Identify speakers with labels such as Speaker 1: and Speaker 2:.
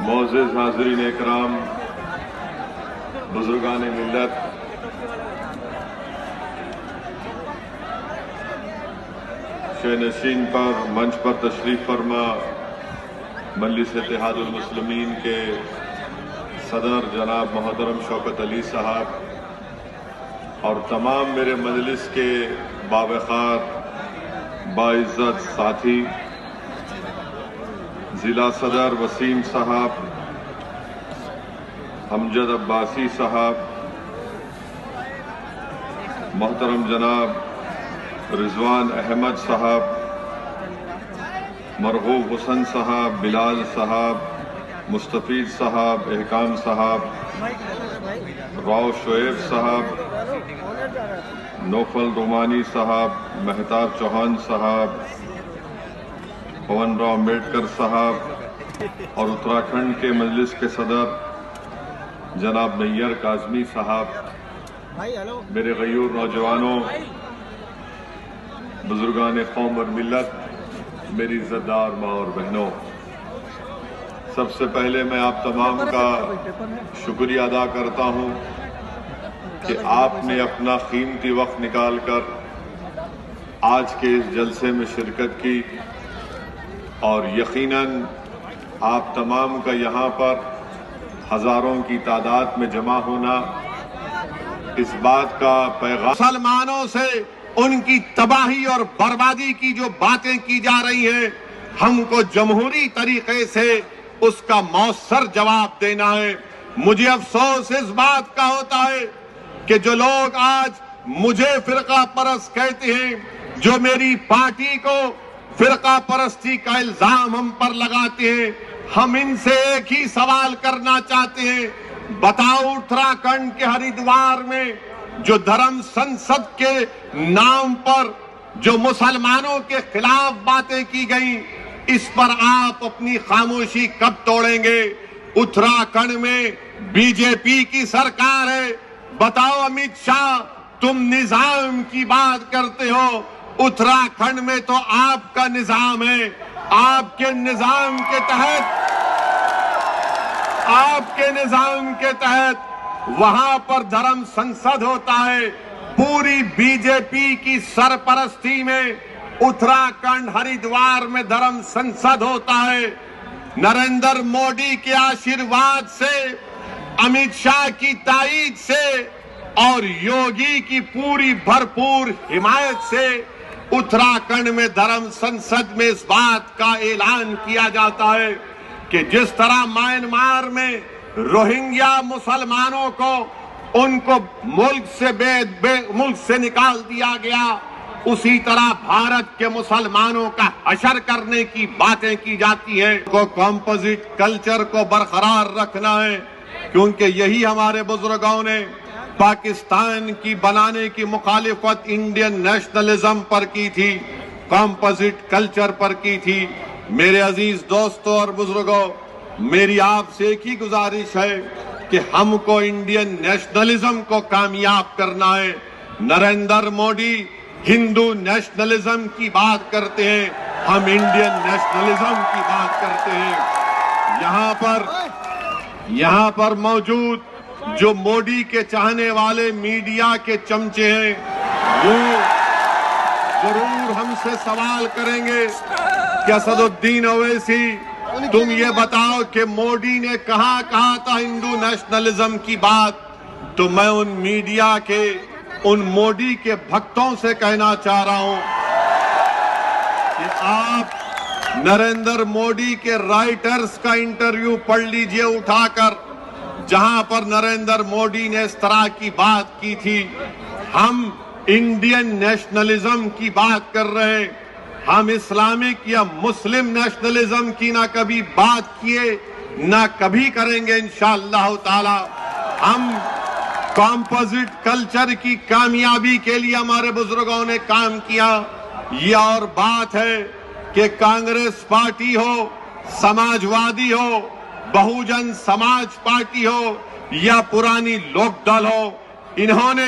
Speaker 1: معزز حاضرین اکرام، بزرگان ملت، شینشین پر منچ پر تشریف فرما مجلس اتحاد المسلمین کے صدر جناب محترم شوکت علی صاحب اور تمام میرے مجلس کے باوقار باعزت ساتھی، ضلع صدر وسیم صاحب، امجد عباسی صاحب، محترم جناب رضوان احمد صاحب، مرغوب حسن صاحب، بلال صاحب، مستفید صاحب، احکام صاحب، راؤ شعیب صاحب، نوفل رومانی صاحب، مہتاب چوہان صاحب، پون راؤ امبیڈکر صاحب اور اتراکھنڈ کے مجلس کے صدر جناب نیر کاظمی صاحب، میرے غیور نوجوانوں، بزرگان قوم اور ملت، میری عزت دار ماں اور بہنوں، سب سے پہلے میں آپ تمام کا شکریہ ادا کرتا ہوں کہ آپ نے اپنا قیمتی وقت نکال کر آج کے اس جلسے میں شرکت کی، اور یقیناً آپ تمام کا یہاں پر ہزاروں کی تعداد میں جمع ہونا اس بات کا پیغام، مسلمانوں سے ان کی تباہی اور بربادی کی جو باتیں کی جا رہی ہیں، ہم کو جمہوری طریقے سے اس کا مؤثر جواب دینا ہے۔ مجھے افسوس اس بات کا ہوتا ہے کہ جو لوگ آج مجھے فرقہ پرست کہتے ہیں، جو میری پارٹی کو فرقہ پرستی کا الزام ہم پر لگاتے ہیں، ہم ان سے ایک ہی سوال کرنا چاہتے ہیں، بتاؤ اتراکھنڈ کے ہریدوار میں جو دھرم سنسد کے نام پر جو مسلمانوں کے خلاف باتیں کی گئیں، اس پر آپ اپنی خاموشی کب توڑیں گے؟ اتراکھنڈ میں بی جے پی کی سرکار ہے، بتاؤ امت شاہ، تم نظام کی بات کرتے ہو، اتراکھنڈ میں تو آپ کا نظام ہے، آپ کے نظام کے تحت وہاں پر دھرم سنسد ہوتا ہے، پوری بی جے پی کی سرپرستی میں اتراکھنڈ ہریدوار میں دھرم سنسد ہوتا ہے، نریندر مودی کے آشیرواد سے، امت شاہ کی تائید سے اور یوگی کی پوری بھرپور حمایت سے اتراکھنڈ میں دھرم سنسد میں اس بات کا اعلان کیا جاتا ہے کہ جس طرح میانمار میں روہنگیا مسلمانوں کو ان کو ملک سے نکال دیا گیا، اسی طرح بھارت کے مسلمانوں کا حشر کرنے کی باتیں کی جاتی ہیں۔ کو کمپوزٹ کلچر کو برقرار رکھنا ہے، کیونکہ یہی ہمارے بزرگوں نے پاکستان کی بنانے کی مخالفت انڈین نیشنلزم پر کی تھی، کمپوزٹ کلچر پر کی تھی۔ میرے عزیز دوستوں اور بزرگوں، میری آپ سے ایک ہی گزارش ہے کہ ہم کو انڈین نیشنلزم کو کامیاب کرنا ہے۔ نریندر مودی ہندو نیشنلزم کی بات کرتے ہیں، ہم انڈین نیشنلزم کی بات کرتے ہیں۔ یہاں پر موجود جو مودی کے چاہنے والے میڈیا کے چمچے ہیں، وہ ضرور ہم سے سوال کریں گے کہ اسد الدین اویسی، تم یہ بتاؤ کہ مودی نے کہاں کہا تھا ہندو نیشنلزم کی بات؟ تو میں ان میڈیا کے، ان مودی کے بھکتوں سے کہنا چاہ رہا ہوں کہ آپ نریندر مودی کے رائٹرز کا انٹرویو پڑھ لیجئے اٹھا کر، جہاں پر نریندر مودی نے اس طرح کی بات کی تھی۔ ہم انڈین نیشنلزم کی بات کر رہے ہیں، ہم اسلامک یا مسلم نیشنلزم کی نہ کبھی بات کیے نہ کبھی کریں گے انشاءاللہ تعالی۔ ہم کمپوزٹ کلچر کی کامیابی کے لیے ہمارے بزرگوں نے کام کیا۔ یہ اور بات ہے کہ کانگریس پارٹی ہو، سماجوادی ہو، بہوجن سماج پارٹی ہو یا پرانی لوک دل ہو، انہوں نے